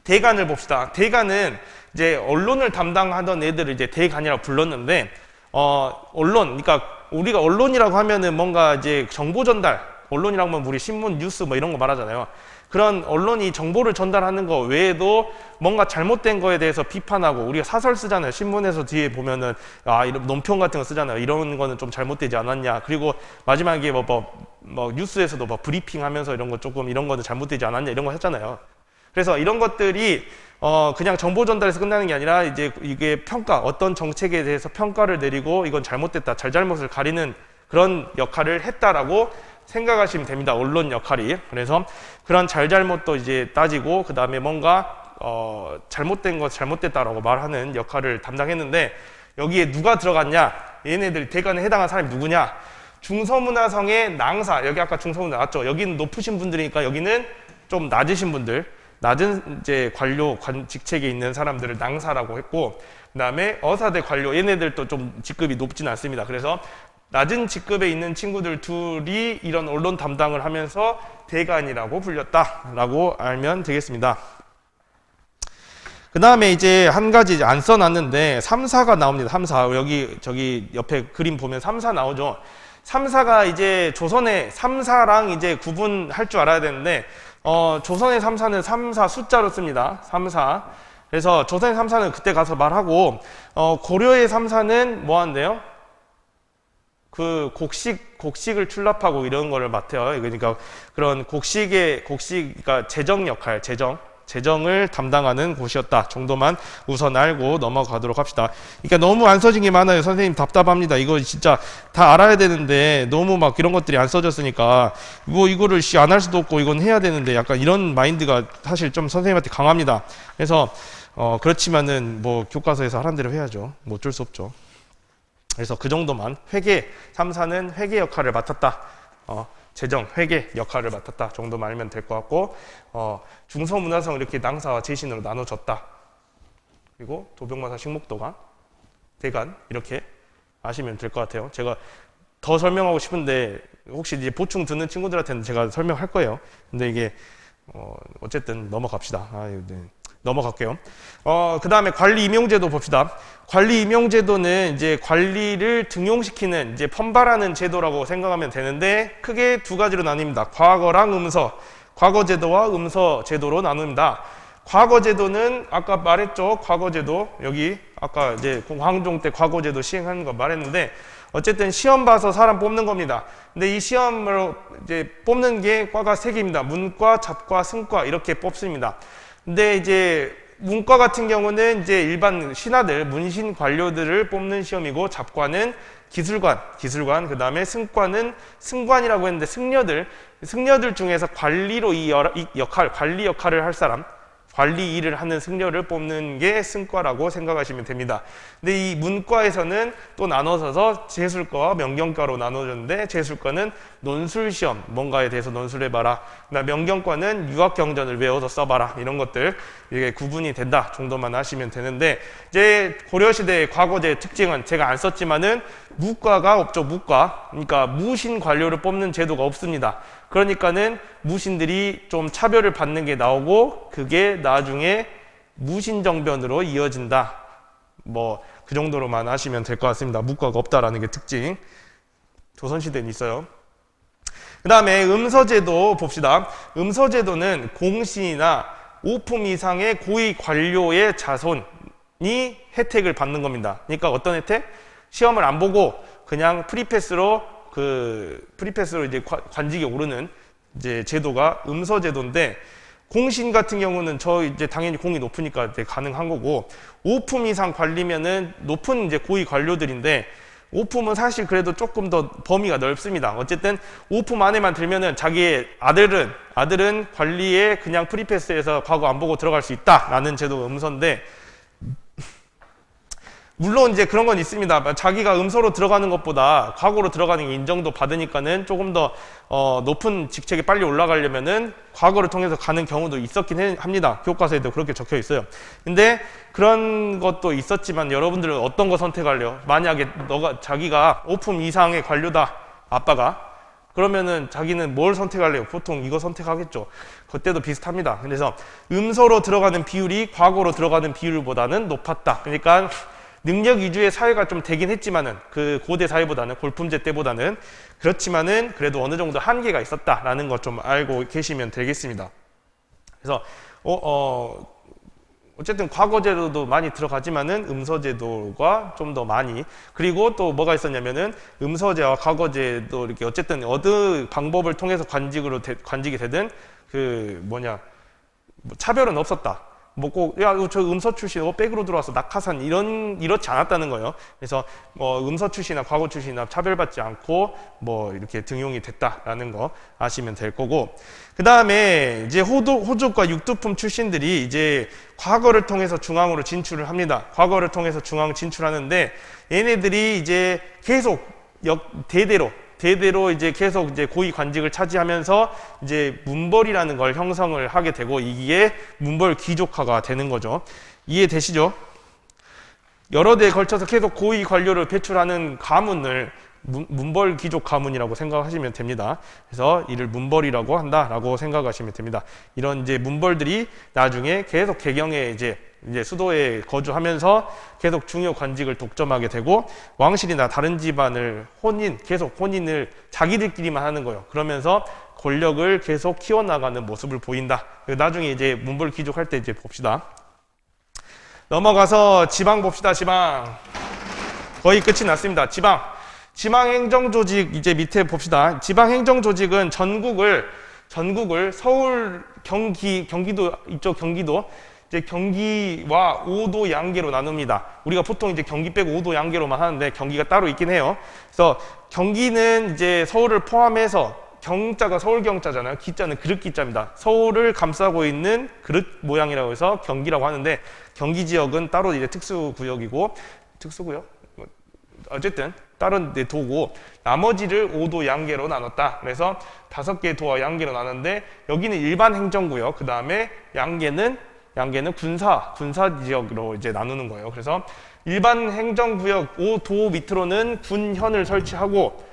대간을 봅시다. 대간은 이제 언론을 담당하던 애들을 이제 대간이라고 불렀는데, 그러니까 우리가 언론이라고 하면은 뭔가 이제 정보 전달, 언론이라고 하면 우리 신문, 뉴스 뭐 이런 거 말하잖아요. 그런 언론이 정보를 전달하는 거 외에도 뭔가 잘못된 거에 대해서 비판하고, 우리가 사설 쓰잖아요. 신문에서 뒤에 보면은 이런 논평 같은 거 쓰잖아요. 이런 거는 좀 잘못되지 않았냐. 그리고 마지막에 뭐 뉴스에서도 뭐 브리핑하면서 이런 거 조금 이런 거는 잘못되지 않았냐 이런 거 했잖아요. 그래서 이런 것들이 그냥 정보 전달에서 끝나는 게 아니라 이제 이게 평가, 어떤 정책에 대해서 평가를 내리고 이건 잘못됐다, 잘잘못을 가리는 그런 역할을 했다라고 생각하시면 됩니다. 언론 역할이. 그래서 그런 잘잘못도 이제 따지고 그 다음에 뭔가 잘못된 것 잘못됐다라고 말하는 역할을 담당했는데 여기에 누가 들어갔냐? 얘네들 대관에 해당한 사람이 누구냐? 중서문화성의 낭사. 여기 아까 중서문화 나왔죠? 여기는 높으신 분들이니까 여기는 좀 낮으신 분들, 낮은 이제 관료, 직책에 있는 사람들을 낭사라고 했고, 그 다음에 어사대 관료, 얘네들도 좀 직급이 높진 않습니다. 그래서 낮은 직급에 있는 친구들 둘이 이런 언론 담당을 하면서 대관이라고 불렸다라고 알면 되겠습니다. 그 다음에 이제 한 가지 안 써놨는데 3사가 나옵니다. 3사. 여기 저기 옆에 그림 보면 3사 나오죠. 3사가 이제 조선의 3사랑 이제 구분할 줄 알아야 되는데 조선의 3사는 3사 숫자로 씁니다. 3사. 그래서 조선의 3사는 그때 가서 말하고 고려의 3사는 뭐 한대요? 그 곡식을 출납하고 이런 거를 맡아요. 그러니까 그런 그러니까 재정 역할, 재정을 담당하는 곳이었다 정도만 우선 알고 넘어가도록 합시다. 그러니까 너무 안 써진 게 많아요. 선생님 답답합니다. 이거 진짜 다 알아야 되는데 너무 막 이런 것들이 안 써졌으니까 뭐 이거를 안 할 수도 없고 이건 해야 되는데 약간 이런 마인드가 사실 좀 선생님한테 강합니다. 그래서 그렇지만은 뭐 교과서에서 하라는 대로 해야죠. 뭐 어쩔 수 없죠. 그래서 그 정도만 회계 3사는 회계 역할을 맡았다. 재정, 회계 역할을 맡았다 정도만 알면 될 것 같고 중서문화성 이렇게 낭사와 재신으로 나눠졌다. 그리고 도병마사 식목도가 대간 이렇게 아시면 될 것 같아요. 제가 더 설명하고 싶은데 혹시 이제 보충 듣는 친구들한테는 제가 설명할 거예요. 근데 이게 어쨌든 넘어갑시다. 네. 넘어갈게요. 그 다음에 관리 임용제도 봅시다. 관리 임용제도는 이제 관리를 등용시키는 이제 편발하는 제도라고 생각하면 되는데 크게 두 가지로 나뉩니다. 과거랑 음서. 과거제도와 음서제도로 나눕니다. 과거제도는 아까 말했죠. 과거제도. 여기 아까 이제 황종 때 과거제도 시행하는 거 말했는데 어쨌든 시험 봐서 사람 뽑는 겁니다. 근데 이 시험으로 이제 뽑는 게 과가 세 개입니다. 문과, 잡과, 승과 이렇게 뽑습니다. 근데 이제 문과 같은 경우는 이제 일반 신하들, 문신 관료들을 뽑는 시험이고 잡과는 기술관, 그 다음에 승과는 승관이라고 했는데 승려들 중에서 관리로 관리 역할을 할 사람, 관리 일을 하는 승려를 뽑는 게 승과라고 생각하시면 됩니다. 근데 이 문과에서는 또 나눠서서 재술과와 명경과로 나눠졌는데 재술과는 논술시험, 뭔가에 대해서 논술해봐라. 명경과는 유학경전을 외워서 써봐라. 이런 것들 이게 구분이 된다 정도만 하시면 되는데 이제 고려시대의 과거제 특징은 제가 안 썼지만은 무과가 없죠. 무과. 그러니까 무신 관료를 뽑는 제도가 없습니다. 그러니까는 무신들이 좀 차별을 받는 게 나오고 그게 나중에 무신정변으로 이어진다. 뭐 그 정도로만 하시면 될 것 같습니다. 무과가 없다라는 게 특징. 조선시대는 있어요. 그 다음에 음서제도 봅시다. 음서제도는 공신이나 5품 이상의 고위 관료의 자손이 혜택을 받는 겁니다. 그러니까 어떤 혜택? 시험을 안 보고 그냥 프리패스로 이제 관직에 오르는 이제 제도가 음서제도인데 공신 같은 경우는 이제 당연히 공이 높으니까 이제 가능한 거고 5품 이상 관리면은 높은 이제 고위 관료들인데 5품은 사실 그래도 조금 더 범위가 넓습니다. 어쨌든 5품 안에만 들면은 자기의 아들은 관리에 그냥 프리패스에서 과거 안 보고 들어갈 수 있다라는 제도가 음서인데 물론 이제 그런 건 있습니다. 자기가 음서로 들어가는 것보다 과거로 들어가는 게 인정도 받으니까는 조금 더 높은 직책에 빨리 올라가려면은 과거를 통해서 가는 경우도 있었긴 합니다. 교과서에도 그렇게 적혀 있어요. 근데 그런 것도 있었지만 여러분들은 어떤 거 선택할래요? 만약에 자기가 5품 이상의 관료다, 아빠가. 그러면은 자기는 뭘 선택할래요? 보통 이거 선택하겠죠. 그때도 비슷합니다. 그래서 음서로 들어가는 비율이 과거로 들어가는 비율보다는 높았다. 그러니까 능력 위주의 사회가 좀 되긴 했지만은 그 고대 사회보다는 골품제 때보다는 그렇지만은 그래도 어느 정도 한계가 있었다라는 것 좀 알고 계시면 되겠습니다. 그래서 어쨌든 과거제도도 많이 들어가지만은 음서제도가 좀 더 많이 그리고 또 뭐가 있었냐면은 음서제와 과거제도 이렇게 어쨌든 어느 방법을 통해서 관직이 되든 차별은 없었다. 뭐 꼭 야 저 음서 출신 백으로 들어와서 낙하산 이렇지 않았다는 거예요. 그래서 음서 출신이나 과거 출신이나 차별받지 않고 뭐 이렇게 등용이 됐다라는 거 아시면 될 거고, 그 다음에 이제 호족과 육두품 출신들이 이제 과거를 통해서 중앙으로 진출을 합니다. 과거를 통해서 중앙 진출하는데 얘네들이 이제 계속 대대로 이제 계속 이제 고위 관직을 차지하면서 이제 문벌이라는 걸 형성을 하게 되고, 이게 문벌 귀족화가 되는 거죠. 이해되시죠? 여러 대에 걸쳐서 계속 고위 관료를 배출하는 가문을 문벌 귀족 가문이라고 생각하시면 됩니다. 그래서 이를 문벌이라고 한다라고 생각하시면 됩니다. 이런 이제 문벌들이 나중에 계속 개경에 이제 수도에 거주하면서 계속 중요 관직을 독점하게 되고, 왕실이나 다른 집안을 계속 혼인을 자기들끼리만 하는 거예요. 그러면서 권력을 계속 키워나가는 모습을 보인다. 나중에 이제 문벌 귀족 할 때 이제 봅시다. 넘어가서 지방 봅시다. 지방 거의 끝이 났습니다. 지방 행정 조직 이제 밑에 봅시다. 지방 행정 조직은 전국을 서울, 경기도 이쪽 경기도 이제 경기와 5도 양계로 나눕니다. 우리가 보통 이제 경기 빼고 5도 양계로만 하는데 경기가 따로 있긴 해요. 그래서 경기는 이제 서울을 포함해서, 경자가 서울 경자잖아요. 기자는 그릇 기자입니다. 서울을 감싸고 있는 그릇 모양이라고 해서 경기라고 하는데, 경기 지역은 따로 이제 특수구역? 어쨌든 다른 데 도고, 나머지를 5도 양계로 나눴다. 그래서 5개의 도와 양계로 나눴는데, 여기는 일반 행정구역, 그 다음에 양계는 군사 지역으로 이제 나누는 거예요. 그래서 일반 행정구역 5도 밑으로는 군현을 설치하고,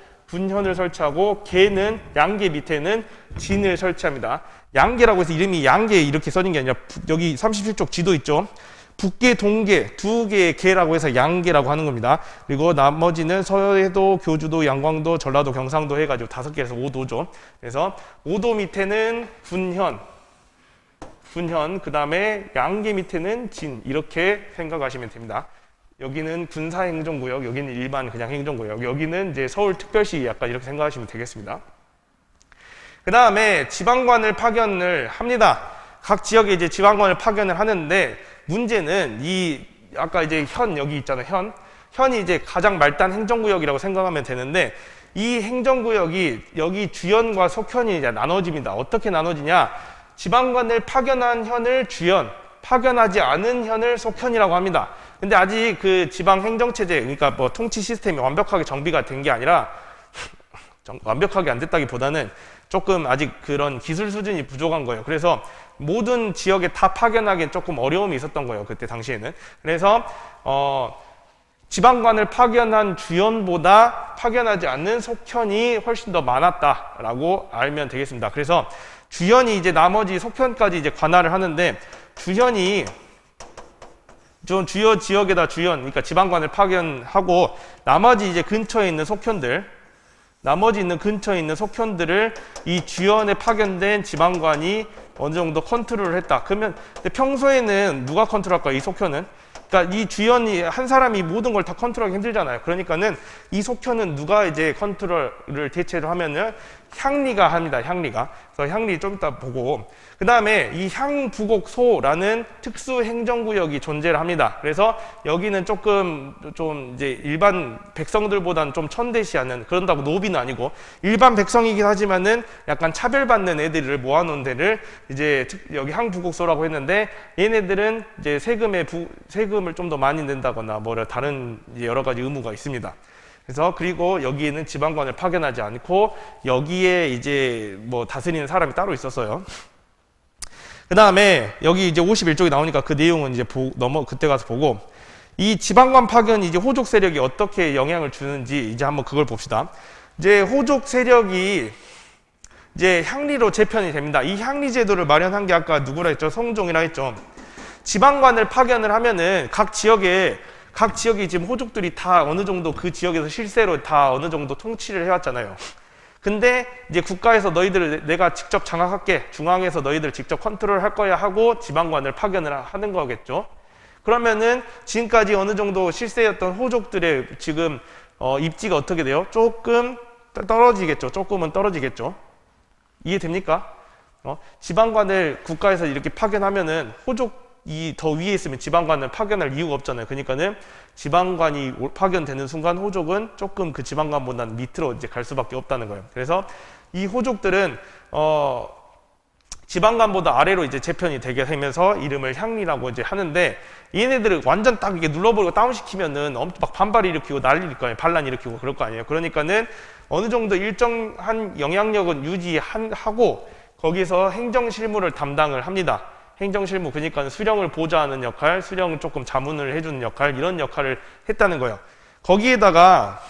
계는 양계 밑에는 진을 설치합니다. 양계라고 해서 이름이 양계 이렇게 써진 게 아니라, 여기 37쪽 지도 있죠. 북계, 동계, 2개의 계라고 해서 양계라고 하는 겁니다. 그리고 나머지는 서해도, 교주도, 양광도, 전라도, 경상도 해가지고 5개에서 5도죠. 그래서 5도 밑에는 군현, 그 다음에 양계 밑에는 진, 이렇게 생각하시면 됩니다. 여기는 군사행정구역, 여기는 일반 그냥 행정구역, 여기는 이제 서울특별시, 약간 이렇게 생각하시면 되겠습니다. 그 다음에 지방관을 파견을 합니다. 각 지역에 이제 지방관을 파견을 하는데, 문제는 아까 이제 여기 있잖아요. 현이 이제 가장 말단 행정구역이라고 생각하면 되는데, 이 행정구역이 여기 주현과 속현이 이제 나눠집니다. 어떻게 나눠지냐? 지방관을 파견한 현을 주현, 파견하지 않은 현을 속현이라고 합니다. 근데 아직 그 지방 행정체제, 그러니까 뭐 통치 시스템이 완벽하게 정비가 된 게 아니라, 완벽하게 안 됐다기보다는 조금 아직 그런 기술 수준이 부족한 거예요. 그래서 모든 지역에 다 파견하기엔 조금 어려움이 있었던 거예요, 그때 당시에는. 그래서 지방관을 파견한 주현보다 파견하지 않는 속현이 훨씬 더 많았다라고 알면 되겠습니다. 그래서 주현이 이제 나머지 속현까지 이제 관할을 하는데, 주현이 좀 주요 지역에다 그러니까 지방관을 파견하고, 나머지 이제 근처에 있는 속현들을 이 주현에 파견된 지방관이 어느 정도 컨트롤을 했다. 그러면 근데 평소에는 누가 컨트롤할까요? 이 속현은? 그러니까 이 주현이 한 사람이 모든 걸 다 컨트롤하기 힘들잖아요. 그러니까는 이 속현은 누가 이제 컨트롤을 대체를 하면은 향리가 합니다. 그래서 향리 좀 이따 보고, 그 다음에 이 향부곡소라는 특수 행정구역이 존재를 합니다. 그래서 여기는 좀 이제 일반 백성들보다는 좀 천대시하는, 그런다고 노비는 아니고 일반 백성이긴 하지만은 약간 차별받는 애들을 모아놓은 데를 이제 여기 향부곡소라고 했는데, 얘네들은 이제 세금을 좀 더 많이 낸다거나 다른 여러 가지 의무가 있습니다. 그래서 그리고 여기에는 지방관을 파견하지 않고, 여기에 이제 다스리는 사람이 따로 있었어요. 그 다음에 여기 이제 51쪽이 나오니까 그 내용은 이제 그때 가서 보고, 이 지방관 파견이 이제 호족 세력이 어떻게 영향을 주는지 이제 한번 그걸 봅시다. 이제 호족 세력이 이제 향리로 재편이 됩니다. 이 향리 제도를 마련한 게 아까 누구라 했죠? 성종이라 했죠. 지방관을 파견을 하면은 각 지역에 지금 호족들이 다 어느 정도 그 지역에서 실세로 다 어느 정도 통치를 해왔잖아요. 근데 이제 국가에서 너희들을 내가 직접 장악할게, 중앙에서 너희들 직접 컨트롤 할 거야 하고 지방관을 파견을 하는 거겠죠. 그러면은 지금까지 어느 정도 실세였던 호족들의 지금 입지가 어떻게 돼요? 조금은 떨어지겠죠. 이해됩니까? 지방관을 국가에서 이렇게 파견하면은 호족이 더 위에 있으면 지방관을 파견할 이유가 없잖아요. 그러니까는 지방관이 파견되는 순간 호족은 조금 그 지방관보다는 밑으로 이제 갈 수밖에 없다는 거예요. 그래서 이 호족들은 지방관보다 아래로 이제 재편이 되게 되면서 이름을 향리라고 이제 하는데, 얘네들을 완전 딱 이게 눌러버리고 다운시키면은 엄청 막 반발 일으키고 난리일 거 아니에요. 반란 일으키고 그럴 거 아니에요. 그러니까는 어느 정도 일정한 영향력은 유지하고 거기서 행정실무를 담당을 합니다. 행정실무, 그러니까 수령을 보좌하는 역할, 수령 조금 자문을 해주는 역할, 이런 역할을 했다는 거예요. 거기에다가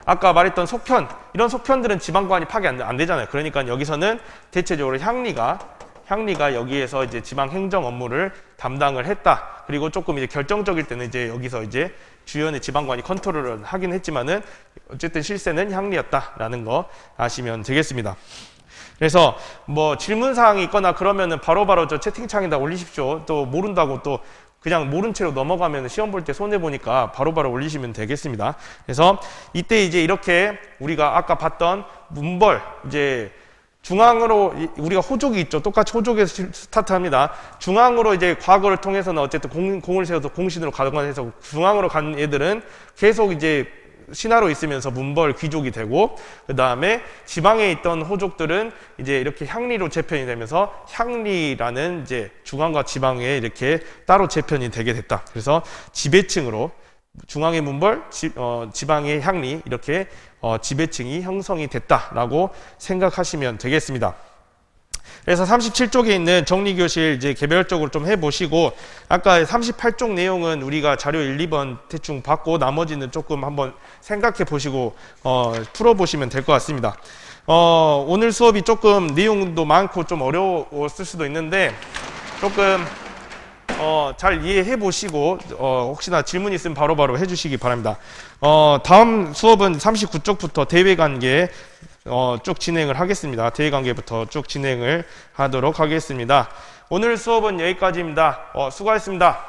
아까 말했던 속편, 이런 속편들은 지방관이 파견 안 되잖아요. 그러니까 여기서는 대체적으로 향리가 여기에서 이제 지방 행정 업무를 담당을 했다. 그리고 조금 이제 결정적일 때는 이제 여기서 이제 주연의 지방관이 컨트롤을 하긴 했지만은 어쨌든 실세는 향리였다라는 거 아시면 되겠습니다. 그래서 뭐 질문 사항이 있거나 그러면은 바로바로 저 채팅창에다 올리십시오. 또 모른다고 또 그냥 모른 채로 넘어가면 시험 볼 때 손해 보니까 바로바로 올리시면 되겠습니다. 그래서 이때 이제 이렇게 우리가 아까 봤던 문벌, 이제 중앙으로 우리가 호족이 있죠. 똑같이 호족에서 스타트합니다. 중앙으로 이제 과거를 통해서는 어쨌든 공을 세워서 공신으로 가거나 해서 중앙으로 간 애들은 계속 이제 신하로 있으면서 문벌 귀족이 되고, 그 다음에 지방에 있던 호족들은 이제 이렇게 향리로 재편이 되면서 향리라는 이제 중앙과 지방에 이렇게 따로 재편이 되게 됐다. 그래서 지배층으로 중앙의 문벌, 지방의 향리, 이렇게 지배층이 형성이 됐다라고 생각하시면 되겠습니다. 그래서 37쪽에 있는 정리교실 이제 개별적으로 좀 해보시고, 아까 38쪽 내용은 우리가 자료 1, 2번 대충 받고 나머지는 조금 한번 생각해 보시고 풀어보시면 될 것 같습니다. 오늘 수업이 조금 내용도 많고 좀 어려웠을 수도 있는데 조금 잘 이해해 보시고 혹시나 질문 있으면 바로바로 해주시기 바랍니다. 다음 수업은 39쪽부터 대외관계 쭉 진행을 하겠습니다. 대외관계부터 쭉 진행을 하도록 하겠습니다. 오늘 수업은 여기까지입니다. 수고하셨습니다.